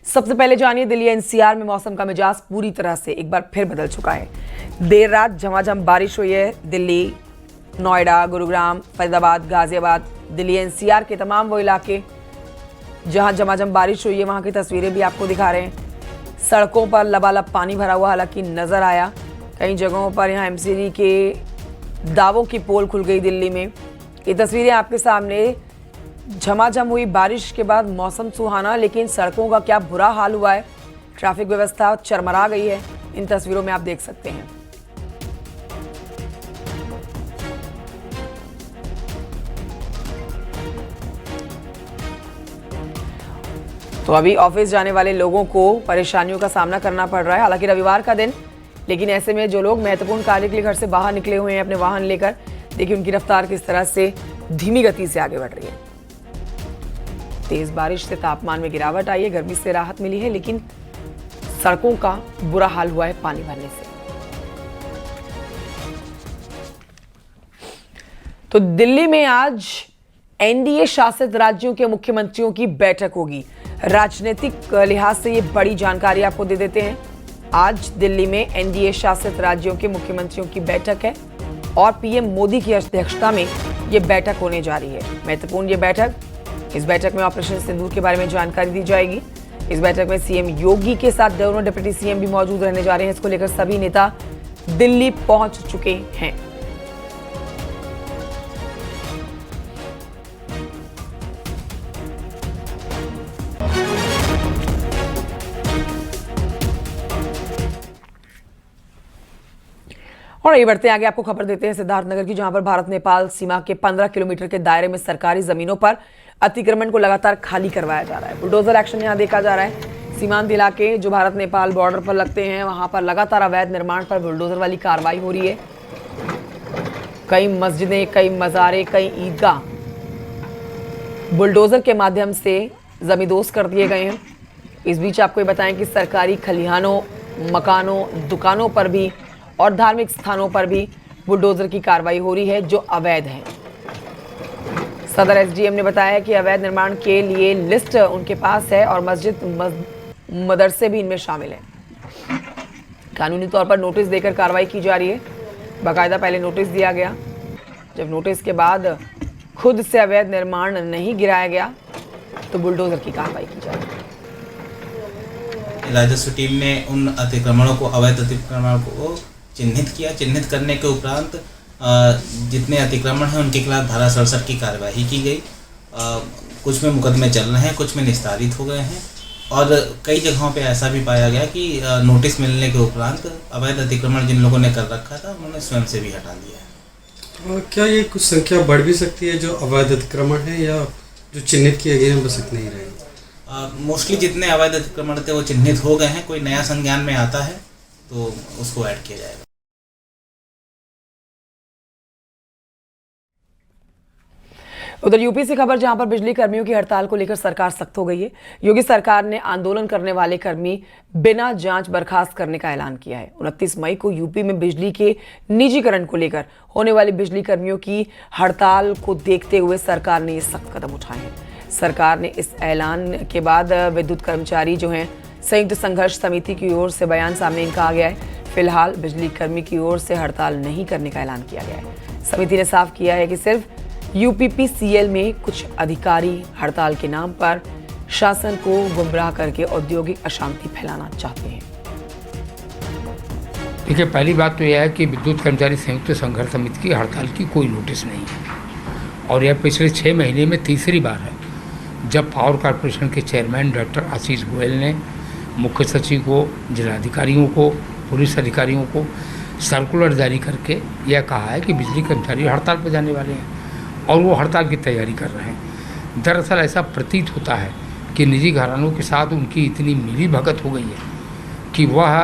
सबसे पहले जानिए दिल्ली एनसीआर में मौसम का मिजाज पूरी तरह से एक बार फिर बदल चुका है। देर रात झमाझम बारिश हुई है। दिल्ली, नोएडा, गुरुग्राम, फरीदाबाद, गाजियाबाद, दिल्ली एनसीआर के तमाम वो इलाके जहां झमाझम बारिश हुई है वहां की तस्वीरें भी आपको दिखा रहे हैं। सड़कों पर लबालब पानी भरा हुआ हालांकि नजर आया। कई जगहों पर यहाँ एमसीडी के दावों की पोल खुल गई दिल्ली में। ये तस्वीरें आपके सामने। झमाझम हुई बारिश के बाद मौसम सुहाना, लेकिन सड़कों का क्या बुरा हाल हुआ है। ट्रैफिक व्यवस्था चरमरा गई है। इन तस्वीरों में आप देख सकते हैं। तो अभी ऑफिस जाने वाले लोगों को परेशानियों का सामना करना पड़ रहा है। हालांकि रविवार का दिन, लेकिन ऐसे में जो लोग महत्वपूर्ण कार्य के लिए घर से बाहर निकले हुए हैं अपने वाहन लेकर, देखिए उनकी रफ्तार किस तरह से धीमी गति से आगे बढ़ रही है। तेज बारिश से तापमान में गिरावट आई है, गर्मी से राहत मिली है, लेकिन सड़कों का बुरा हाल हुआ है पानी भरने से। तो दिल्ली में आज एनडीए शासित राज्यों के मुख्यमंत्रियों की बैठक होगी। राजनीतिक लिहाज से ये बड़ी जानकारी आपको दे देते हैं। आज दिल्ली में एनडीए शासित राज्यों के मुख्यमंत्रियों की बैठक है और पीएम मोदी की अध्यक्षता में ये बैठक होने जा रही है। महत्वपूर्ण ये बैठक। इस बैठक में ऑपरेशन सिंदूर के बारे में जानकारी दी जाएगी। इस बैठक में सीएम योगी के साथ दोनों डिप्टी सीएम भी मौजूद रहने जा रहे हैं। इसको लेकर सभी नेता दिल्ली पहुंच चुके हैं। और ये बढ़ते आगे आपको खबर देते हैं सिद्धार्थनगर की, जहां पर भारत नेपाल सीमा के 15 किलोमीटर के दायरे में सरकारी जमीनों पर अतिक्रमण को लगातार खाली करवाया जा रहा है। बुलडोजर एक्शन यहां देखा जा रहा है। सीमांत इलाके जो भारत नेपाल बॉर्डर पर लगते हैं, वहां पर लगातार अवैध निर्माण पर बुलडोजर वाली कार्रवाई हो रही है। कई मस्जिदें, कई मज़ारे, कई ईदगाह बुलडोजर के माध्यम से जमींदोज कर दिए गए हैं। इस बीच आपको ये बताएं कि सरकारी खलिहानों, मकानों, दुकानों पर भी और धार्मिक स्थानों पर भी बुलडोजर की कार्रवाई हो रही है जो अवैध है। सदर एसडीएम ने बताया है कि अवैध निर्माण के लिए लिस्ट उनके पास है और मस्जिद, मदरसे भी इनमें शामिल हैं। कानूनी तौर पर नोटिस देकर कार्रवाई की जा रही है। बाकायदा पहले नोटिस दिया गया, जब नोटिस के बाद खुद से अवैध निर्माण नहीं गिराया गया तो बुलडोजर की कार्रवाई की जा रही है। राजस्व टीम ने उन अतिक्रमणों को, अवैध अतिक्रमणों को चिन्हित किया। चिन्हित करने के उपरांत जितने अतिक्रमण हैं उनके खिलाफ धारा 67 की कार्यवाही की गई। कुछ में मुकदमे चल रहे हैं, कुछ में निस्तारित हो गए हैं और कई जगहों पे ऐसा भी पाया गया कि नोटिस मिलने के उपरांत अवैध अतिक्रमण जिन लोगों ने कर रखा था उन्होंने स्वयं से भी हटा लिया है। क्या ये कुछ संख्या बढ़ भी सकती है जो अवैध अतिक्रमण है, या जो चिन्हित किए गए हैं बस इतने ही रहेंगे? मोस्टली जितने अवैध अतिक्रमण थे वो चिन्हित हो गए हैं। कोई नया संज्ञान में आता है तो उसको ऐड किया जाएगा। उधर यूपी से खबर, जहां पर बिजली कर्मियों की हड़ताल को लेकर सरकार सख्त हो गई है। योगी सरकार ने आंदोलन करने वाले कर्मी बिना जांच बर्खास्त करने का ऐलान किया है। 29 मई को यूपी में बिजली के निजीकरण को लेकर होने वाली बिजली कर्मियों की हड़ताल को देखते हुए सरकार ने ये सख्त कदम उठाए हैं। सरकार ने इस ऐलान के बाद विद्युत कर्मचारी जो हैं, संयुक्त संघर्ष समिति की ओर से बयान सामने इनका आ गया है। फिलहाल बिजली कर्मी की ओर से हड़ताल नहीं करने का ऐलान किया गया है। समिति ने साफ किया है कि सिर्फ यूपीपीसीएल में कुछ अधिकारी हड़ताल के नाम पर शासन को गुमराह करके औद्योगिक अशांति फैलाना चाहते हैं। देखिए, पहली बात तो यह है कि विद्युत कर्मचारी संयुक्त संघर्ष समिति की हड़ताल की कोई नोटिस नहीं है और यह पिछले 6 महीने में तीसरी बार है जब पावर कॉरपोरेशन के चेयरमैन डॉक्टर आशीष गोयल ने मुख्य सचिव को, जिलाधिकारियों को, पुलिस अधिकारियों को सर्कुलर जारी करके यह कहा है कि बिजली कर्मचारी हड़ताल पर जाने वाले हैं और वो हड़ताल की तैयारी कर रहे हैं। दरअसल ऐसा प्रतीत होता है कि निजी घरानों के साथ उनकी इतनी मिली भगत हो गई है कि वह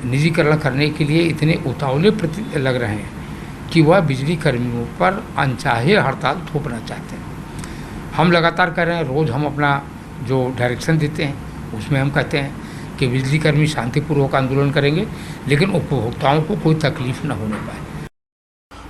निजीकरण करने के लिए इतने उतावले लग रहे हैं कि वह बिजली कर्मियों पर अनचाहे हड़ताल थोपना चाहते हैं। हम लगातार कर रहे हैं, रोज़ हम अपना जो डायरेक्शन देते हैं उसमें हम कहते हैं कि बिजली कर्मी शांतिपूर्वक आंदोलन करेंगे, लेकिन उपभोक्ताओं को कोई तकलीफ न होने पाए।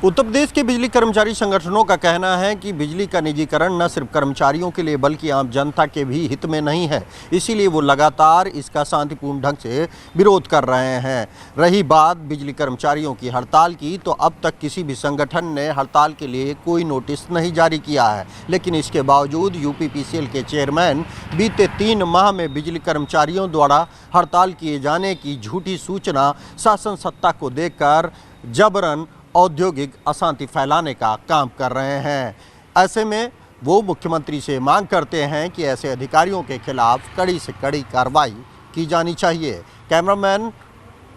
उत्तर प्रदेश के बिजली कर्मचारी संगठनों का कहना है कि बिजली का निजीकरण न सिर्फ कर्मचारियों के लिए बल्कि आम जनता के भी हित में नहीं है, इसीलिए वो लगातार इसका शांतिपूर्ण ढंग से विरोध कर रहे हैं। रही बात बिजली कर्मचारियों की हड़ताल की, तो अब तक किसी भी संगठन ने हड़ताल के लिए कोई नोटिस नहीं जारी किया है, लेकिन इसके बावजूद यूपीपीसीएल के चेयरमैन बीते 3 माह में बिजली कर्मचारियों द्वारा हड़ताल किए जाने की झूठी सूचना शासन सत्ता को देकर जबरन औद्योगिक अशांति फैलाने का काम कर रहे हैं। ऐसे में वो मुख्यमंत्री से मांग करते हैं कि ऐसे अधिकारियों के खिलाफ कड़ी से कड़ी कार्रवाई की जानी चाहिए। कैमरामैन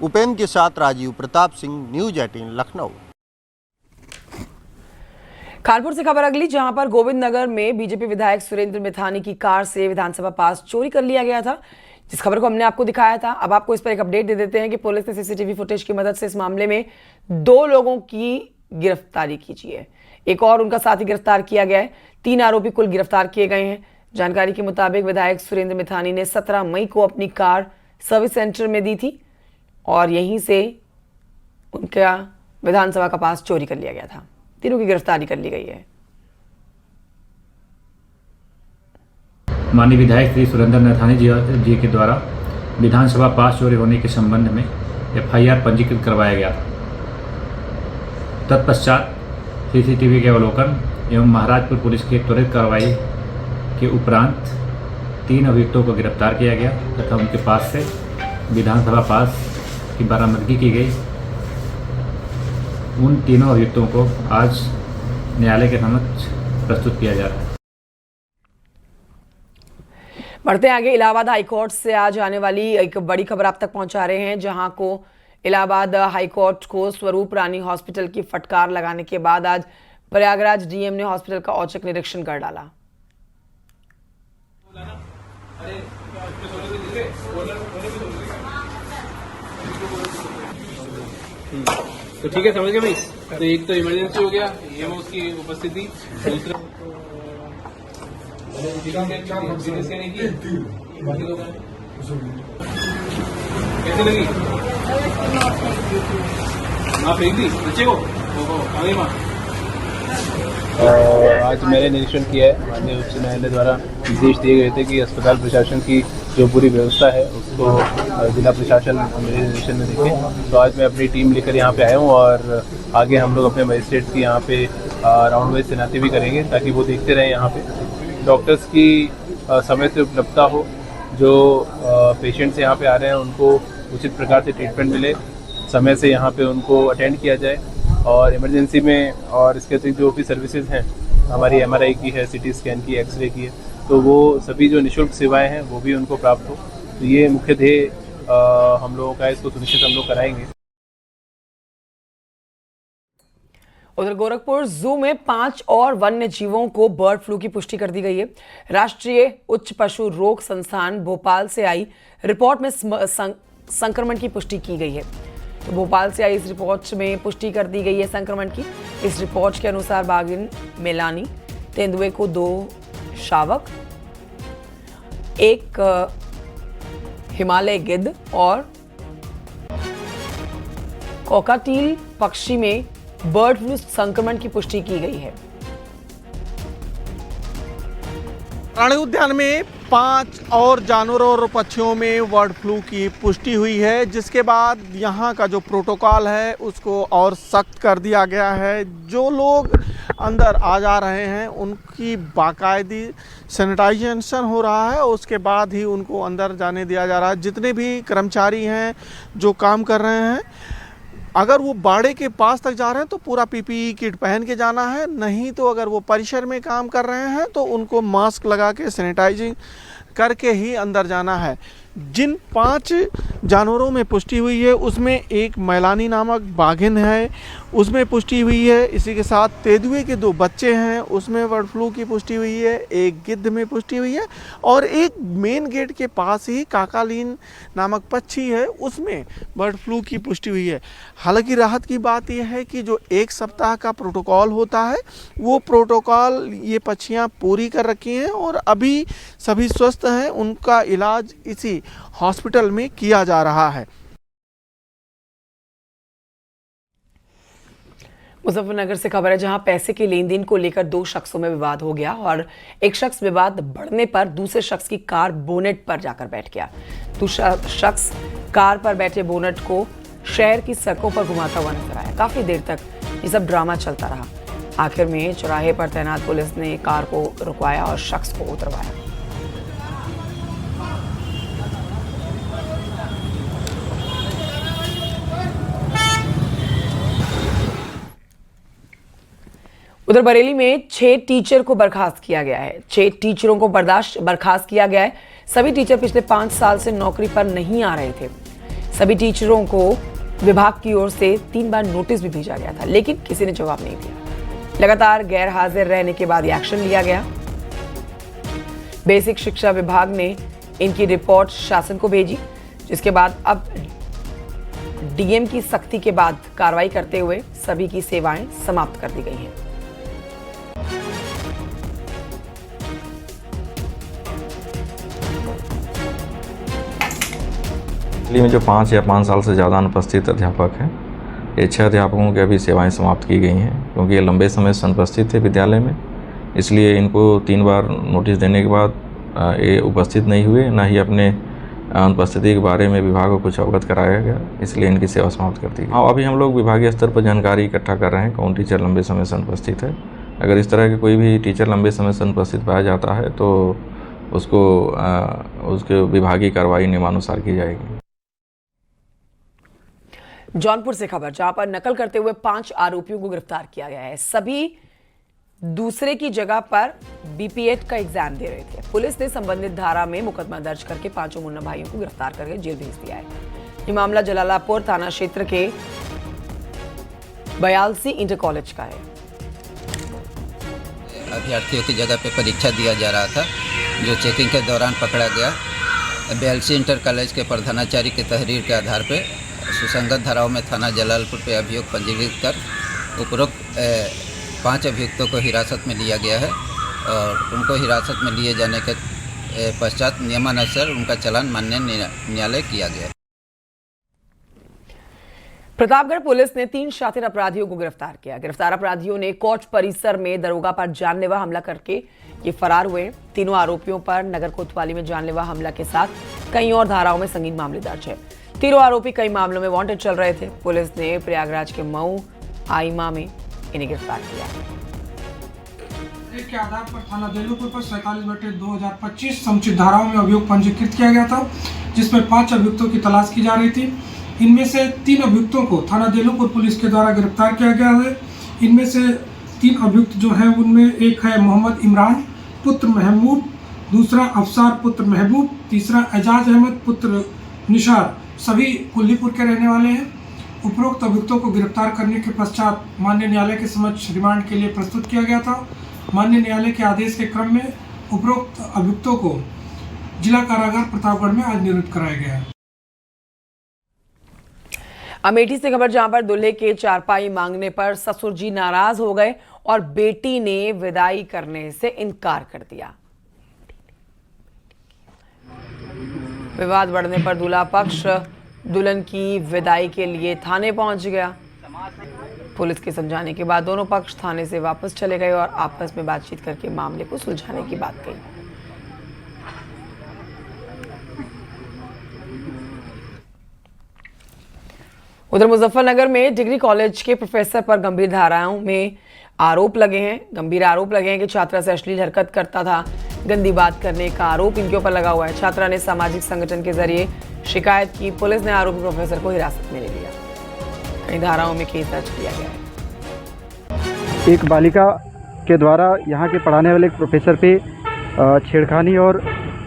उपेंद्र के साथ राजीव प्रताप सिंह, न्यूज़ 18 लखनऊ। कानपुर से खबर अगली, जहां पर गोविंद नगर में बीजेपी विधायक सुरेंद्र मिथानी की कार से विधानसभा पास चोरी कर लिया गया था, जिस खबर को हमने आपको दिखाया था। अब आपको इस पर एक अपडेट दे देते हैं कि पुलिस ने सीसीटीवी फुटेज की मदद से इस मामले में 2 लोगों की गिरफ्तारी की है। एक और उनका साथी गिरफ्तार किया गया है। 3 आरोपी कुल गिरफ्तार किए गए हैं। जानकारी के मुताबिक विधायक सुरेंद्र मिथानी ने 17 मई को अपनी कार सर्विस सेंटर में दी थी और यहीं से उनका विधानसभा का पास चोरी कर लिया गया था। तीनों की गिरफ्तारी कर ली गई है। माननीय विधायक श्री सुरेंद्र मिथानी जी के द्वारा विधानसभा पास चोरी होने के संबंध में एफआईआर पंजीकृत करवाया गया था। तत्पश्चात सीसीटीवी के अवलोकन एवं महाराजपुर पुलिस की त्वरित कार्रवाई के उपरांत 3 अभियुक्तों को गिरफ्तार किया गया तथा उनके पास से विधानसभा पास की बरामदगी की गई। उन तीनों अभियुक्तों को आज न्यायालय के समक्ष प्रस्तुत किया जा रहा है। बढ़ते आगे, इलाहाबाद हाईकोर्ट से आज आने वाली एक बड़ी खबर आप तक पहुंचा रहे हैं, जहां को इलाहाबाद हाईकोर्ट को स्वरूप रानी हॉस्पिटल की फटकार लगाने के बाद आज प्रयागराज डीएम ने हॉस्पिटल का औचक निरीक्षण कर डाला। तो ठीक है, समझ गए भाई। तो एक तो इमरजेंसी हो गया, ये में उसकी उपस्थिति, दूसरा कैसे लगी? हाँ, फेंक दी बच्चे को, आगे माँ। आज मैंने निरीक्षण किया है। माननीय उच्च न्यायालय द्वारा निर्देश दिए गए थे कि अस्पताल प्रशासन की जो पूरी व्यवस्था है उसको जिला प्रशासन मेरे निरीक्षण में देखे। तो आज मैं अपनी टीम लेकर यहाँ पे आया हूँ और आगे हम लोग अपने मजिस्ट्रेट की यहाँ पे राउंड वाइज तैनाती भी करेंगे ताकि वो देखते रहें यहाँ पे डॉक्टर्स की समय से उपलब्धता हो। जो पेशेंट्स यहाँ पे आ रहे हैं उनको उचित प्रकार से ट्रीटमेंट मिले, समय से यहाँ पे उनको अटेंड किया जाए और इमरजेंसी में और इसके अतिरिक्त जो भी सर्विसेज हैं हमारी MRI की है, CT स्कैन की, एक्सरे की है, तो वो सभी जो निःशुल्क सेवाएं हैं वो भी उनको प्राप्त हो। तो ये मुख्य ध्येय हम लोगों का, इसको सुनिश्चित हम लोग कराएंगे। उधर गोरखपुर जू में 5 और वन्य जीवों को बर्ड फ्लू की पुष्टि कर दी गई है। राष्ट्रीय उच्च पशु रोग संस्थान भोपाल से आई रिपोर्ट में संक्रमण की पुष्टि की गई है। तो भोपाल से आई इस रिपोर्ट में पुष्टि कर दी गई है संक्रमण की। इस रिपोर्ट के अनुसार बाघिन मेलानी, तेंदुए को 2 शावक, 1 हिमालय गिद्ध और कोकाटील पक्षी में बर्ड फ्लू संक्रमण की पुष्टि की गई है। प्राणी उद्यान में 5 और जानवरों और पक्षियों में बर्ड फ्लू की पुष्टि हुई है, जिसके बाद यहाँ का जो प्रोटोकॉल है उसको और सख्त कर दिया गया है। जो लोग अंदर आ जा रहे हैं उनकी बाकायदी सैनिटाइजेशन हो रहा है, उसके बाद ही उनको अंदर जाने दिया जा रहा है। जितने भी कर्मचारी हैं जो काम कर रहे हैं, अगर वो बाड़े के पास तक जा रहे हैं तो पूरा PPE किट पहन के जाना है, नहीं तो अगर वो परिसर में काम कर रहे हैं तो उनको मास्क लगा के सैनिटाइजिंग करके ही अंदर जाना है। जिन 5 जानवरों में पुष्टि हुई है उसमें एक मैलानी नामक बाघिन है, उसमें पुष्टि हुई है। इसी के साथ तेंदुए के 2 बच्चे हैं, उसमें बर्ड फ्लू की पुष्टि हुई है। एक गिद्ध में पुष्टि हुई है और एक मेन गेट के पास ही काकालीन नामक पक्षी है, उसमें बर्ड फ्लू की पुष्टि हुई है। हालांकि राहत की बात यह है कि जो 1 सप्ताह का प्रोटोकॉल होता है वो प्रोटोकॉल ये पक्षियाँ पूरी कर रखी हैं और अभी सभी स्वस्थ हैं। उनका इलाज इसी हॉस्पिटल में किया जा रहा है। मुजफ्फरनगर से खबर है, जहां पैसे के लेन देन को लेकर दो शख्सों में विवाद हो गया और एक शख्स विवाद बढ़ने पर दूसरे शख्स की कार बोनेट पर जाकर बैठ गया। दूसरा शख्स कार पर बैठे बोनेट को शहर की सड़कों पर घुमाता हुआ नजर आया। काफी देर तक ये सब ड्रामा चलता रहा। आखिर में चौराहे पर तैनात पुलिस ने कार को रुकवाया और शख्स को उतरवाया। उधर बरेली में 6 टीचर को बर्खास्त किया गया है। 6 टीचरों को बर्खास्त किया गया है। सभी टीचर पिछले 5 साल से नौकरी पर नहीं आ रहे थे। सभी टीचरों को विभाग की ओर से 3 बार नोटिस भी भेजा गया था, लेकिन किसी ने जवाब नहीं दिया। लगातार गैर हाजिर रहने के बाद एक्शन लिया गया। बेसिक शिक्षा विभाग ने इनकी रिपोर्ट शासन को भेजी, जिसके बाद अब डीएम की सख्ती के बाद कार्रवाई करते हुए सभी की सेवाएं समाप्त कर दी गई हैं। दिल्ली में जो 5 या 5 साल से ज़्यादा अनुपस्थित अध्यापक हैं, ये 6 अध्यापकों की अभी सेवाएं समाप्त की गई हैं, क्योंकि ये लंबे समय से अनुपस्थित थे विद्यालय में। इसलिए इनको 3 बार नोटिस देने के बाद ये उपस्थित नहीं हुए, ना ही अपने अनुपस्थिति के बारे में विभाग को कुछ अवगत कराया गया, इसलिए इनकी सेवा समाप्त कर दी गई। हाँ, अभी हम लोग विभागीय स्तर पर जानकारी इकट्ठा कर रहे हैं कौन टीचर लंबे समय से अनुपस्थित है। अगर इस तरह के कोई भी टीचर लंबे समय से अनुपस्थित पाया जाता है तो उसके विभागीय कार्रवाई नियमानुसार की जाएगी। जौनपुर से खबर, जहां पर नकल करते हुए 5 आरोपियों को गिरफ्तार किया गया है। सभी दूसरे की जगह पर बीपीएड का एग्जाम दे रहे थे। पुलिस ने संबंधित धारा में मुकदमा दर्ज करके 5 मुन्ना भाइयों को गिरफ्तार करके जेल भेज दिया है। ये मामला जलालापुर थाना क्षेत्र के बयालसी इंटर कॉलेज का है। अभ्यर्थियों की जगह पे परीक्षा दिया जा रहा था, जो चेकिंग के दौरान पकड़ा गया। बयालसी इंटर कॉलेज के प्रधानाचार्य की तहरीर के आधार पर सुसंगत धाराओं में थाना जलालपुर पे अभियोग पंजीकृत कर उपरोक्त 5 अभियुक्तों को हिरासत में लिया गया है और उनको हिरासत में लिए जाने के पश्चात नियमानुसार उनका चालान माननीय न्यायालय किया गया। प्रतापगढ़ पुलिस ने 3 शातिर अपराधियों को गिरफ्तार किया। गिरफ्तार अपराधियों ने कोर्ट परिसर में दरोगा पर जानलेवा हमला करके ये फरार हुए। तीनों आरोपियों पर नगर कोतवाली में जानलेवा हमला के साथ कई और धाराओं में संगीन मामले दर्ज है। तीनों आरोपी कई मामलों में वांटेड चल रहे थे। पुलिस ने प्रयागराज के मऊ आइमा में इन्हें गिरफ्तार किया। के आधार पर थाना देलूपुर पर 47/2025 समुचित धाराओं में अभियोग पंजीकृत किया गया था, जिसमें 5 अभियुक्तों की तलाश की जा रही थी। इनमें से 3 अभियुक्तों को थाना देलूपुर पुलिस के द्वारा गिरफ्तार किया गया है। इनमें से 3 अभियुक्त जो हैं उनमें एक है मोहम्मद इमरान पुत्र महमूद, दूसरा अफसार पुत्र महबूब, तीसरा एजाज अहमद पुत्र निशार, सभी कुल्लीपुर के रहने वाले हैं। उपरोक्त अभियुक्तों को गिरफ्तार करने के पश्चात माननीय न्यायालय के समक्ष रिमांड के लिए प्रस्तुत किया गया था। माननीय न्यायालय के आदेश के क्रम में उपरोक्त अभियुक्तों को जिला कारागार प्रतापगढ़ में आज निरुद्ध कराया गया। अमेठी से खबर, जहां पर दूल्हे के चारपाई मांगने पर ससुर जी नाराज हो गए और बेटी ने विदाई करने से इनकार कर दिया। विवाद बढ़ने पर दूल्हा पक्ष दुल्हन की विदाई के लिए थाने पहुंच गया। पुलिस के समझाने के बाद दोनों पक्ष थाने से वापस चले गए और आपस में बातचीत करके मामले को सुलझाने की बात कही। उधर मुजफ्फरनगर में डिग्री कॉलेज के प्रोफेसर पर गंभीर धाराओं में आरोप लगे हैं कि छात्रा से अश्लील हरकत करता था। गंदी बात करने का आरोप इनके ऊपर लगा हुआ है। छात्रा ने सामाजिक संगठन के जरिए शिकायत की। पुलिस ने आरोपी प्रोफेसर को हिरासत में ले लिया। कई धाराओं में केस दर्ज किया गया है। एक बालिका के द्वारा यहाँ के पढ़ाने वाले एक प्रोफेसर पे छेड़खानी और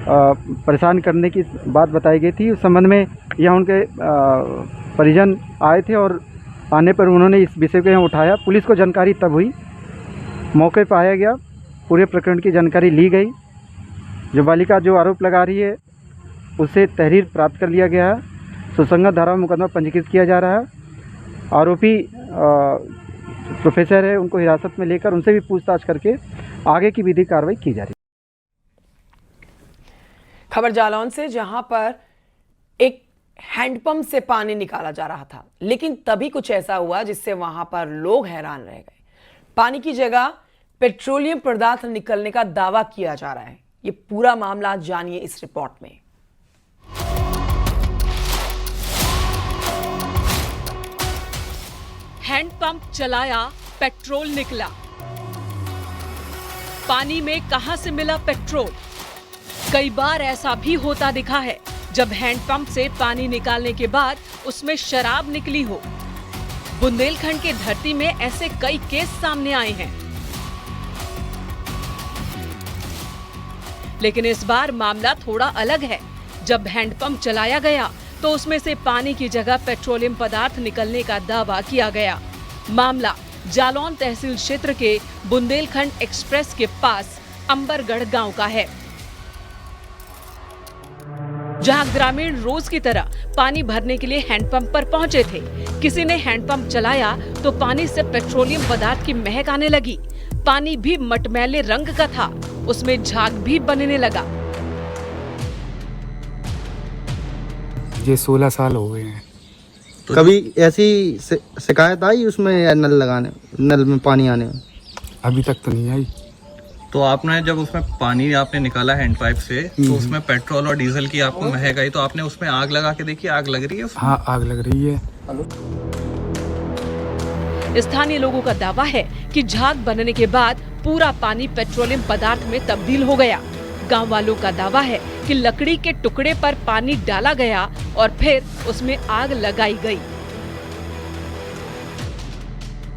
परेशान करने की बात बताई गई थी। उस संबंध में यहाँ उनके परिजन आए थे और आने पर उन्होंने इस विषय को यहाँ उठाया। पुलिस को जानकारी तब हुई, मौके पर आया गया, पूरे प्रकरण की जानकारी ली गई। जो बालिका जो आरोप लगा रही है उससे तहरीर प्राप्त कर लिया गया है। सुसंगत धारा में मुकदमा पंजीकृत किया जा रहा है। आरोपी प्रोफेसर है, उनको हिरासत में लेकर उनसे भी पूछताछ करके आगे की विधिक कार्रवाई की जा रही है। खबर जालौन से, जहां पर एक हैंडपंप से पानी निकाला जा रहा था, लेकिन तभी कुछ ऐसा हुआ जिससे वहां पर लोग हैरान रह गए। पानी की जगह पेट्रोलियम पदार्थ निकलने का दावा किया जा रहा है। ये पूरा मामला जानिए इस रिपोर्ट में। हैंडपंप चलाया, पेट्रोल निकला। पानी में कहां से मिला पेट्रोल? कई बार ऐसा भी होता दिखा है जब हैंडपंप से पानी निकालने के बाद उसमें शराब निकली हो। बुंदेलखंड की धरती में ऐसे कई केस सामने आए हैं, लेकिन इस बार मामला थोड़ा अलग है। जब हैंडपंप चलाया गया तो उसमें से पानी की जगह पेट्रोलियम पदार्थ निकलने का दावा किया गया। मामला जालौन तहसील क्षेत्र के बुंदेलखंड एक्सप्रेस के पास अंबरगढ़ गांव का है, जहां ग्रामीण रोज की तरह पानी भरने के लिए हैंडपंप पर पहुंचे थे। किसी ने हैंडपंप चलाया तो पानी से पेट्रोलियम पदार्थ की महक आने लगी। पानी भी मटमैले रंग का था, उसमें झाग भी बनने लगा। ये 16 साल हो गए हैं। तो कभी ऐसी शिकायत आई उसमें नल में पानी आने में? अभी तक तो नहीं आई। तो आपने जब उसमें पानी आपने निकाला हैंड पाइप से, तो उसमें पेट्रोल और डीजल की आपको महक आई, तो आपने उसमें आग लगा के देखी, आग लग रही है उसमें? हाँ, आग लग रही है। स्थानीय लोगों का दावा है कि झाग बनने के बाद पूरा पानी पेट्रोलियम पदार्थ में तब्दील हो गया। गांव वालों का दावा है कि लकड़ी के टुकड़े पर पानी डाला गया और फिर उसमें आग लगाई गई।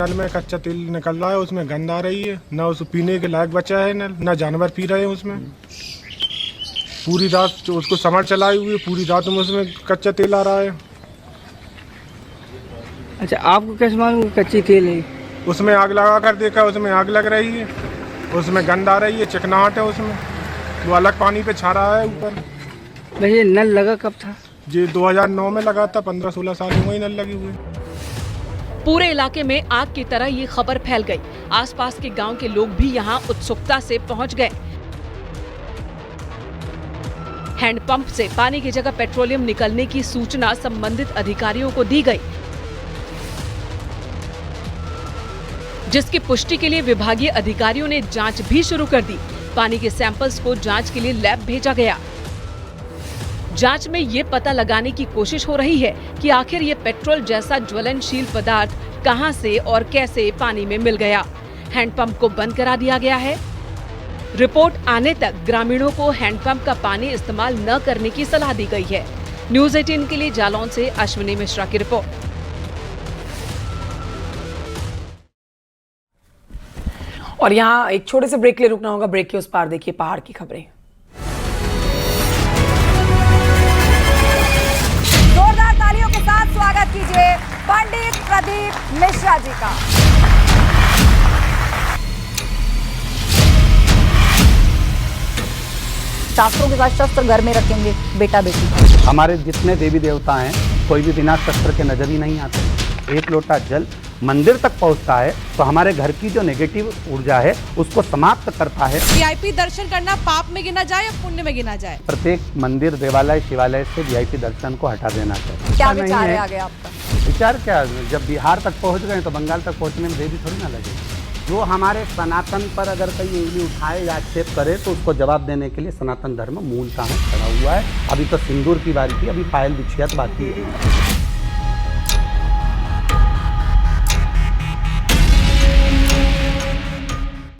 नल में कच्चा तेल निकल रहा है, उसमें गंध आ रही है, ना उसे पीने के लायक बचा है नल, ना जानवर पी रहे हैं उसमें। पूरी रात उसको समर चलाई हुई है, पूरी रात में उसमें कच्चा तेल आ रहा है। अच्छा, आपको कैसे मालूम कच्ची तेल है? उसमें आग लगा कर देखा, उसमें आग लग रही है, उसमें गंध आ रही है, चिकनाहट है उसमें, वो अलग पानी पे छा रहा है ऊपर। ये नल लगा कब था? ये 2009 में लगा था, 15-16 साल हो गए नल लगी हुई। पूरे इलाके में आग की तरह ये खबर फैल गई। आसपास के गांव के लोग भी यहां उत्सुकता से पहुंच गए। हैंडपंप से पानी की जगह पेट्रोलियम निकलने की सूचना संबंधित अधिकारियों को दी गई, जिसकी पुष्टि के लिए विभागीय अधिकारियों ने जांच भी शुरू कर दी। पानी के सैंपल्स को जांच के लिए लैब भेजा गया। जांच में ये पता लगाने की कोशिश हो रही है कि आखिर ये पेट्रोल जैसा ज्वलनशील पदार्थ कहां से और कैसे पानी में मिल गया। हैंडपंप को बंद करा दिया गया है। रिपोर्ट आने तक ग्रामीणों को हैंडपंप का पानी इस्तेमाल न करने की सलाह दी गई है। न्यूज़ 18 के लिए जालौन से अश्विनी मिश्रा की रिपोर्ट। और यहाँ एक छोटे से ब्रेक के लिए रुकना होगा। ब्रेक के उस पार देखिए पहाड़ की खबरें। जोरदार तालियों के साथ स्वागत कीजिए पंडित प्रदीप मिश्रा जी का। शास्त्रों के साथ शस्त्र घर में रखेंगे बेटा बेटी। हमारे जितने देवी देवता हैं, कोई भी बिना शस्त्र के नजर ही नहीं आते। एक लोटा जल मंदिर तक पहुंचता है तो हमारे घर की जो नेगेटिव ऊर्जा है उसको समाप्त करता है। वीआईपी दर्शन करना पाप में गिना जाए या पुण्य में गिना जाए? प्रत्येक मंदिर, देवालय, शिवालय से वीआईपी दर्शन को हटा देना चाहिए। क्या विचार है आगे आपका? विचार क्या, जब बिहार तक पहुंच गए तो बंगाल तक पहुंचने में देरी थोड़ी ना लगेगी। जो हमारे सनातन पर अगर कहीं उंगली उठाए या आक्षेप करे तो उसको जवाब देने के लिए सनातन धर्म मूलतः खड़ा हुआ है। अभी तो सिंदूर की बारी थी, अभी पायल बिछिया बाकी है।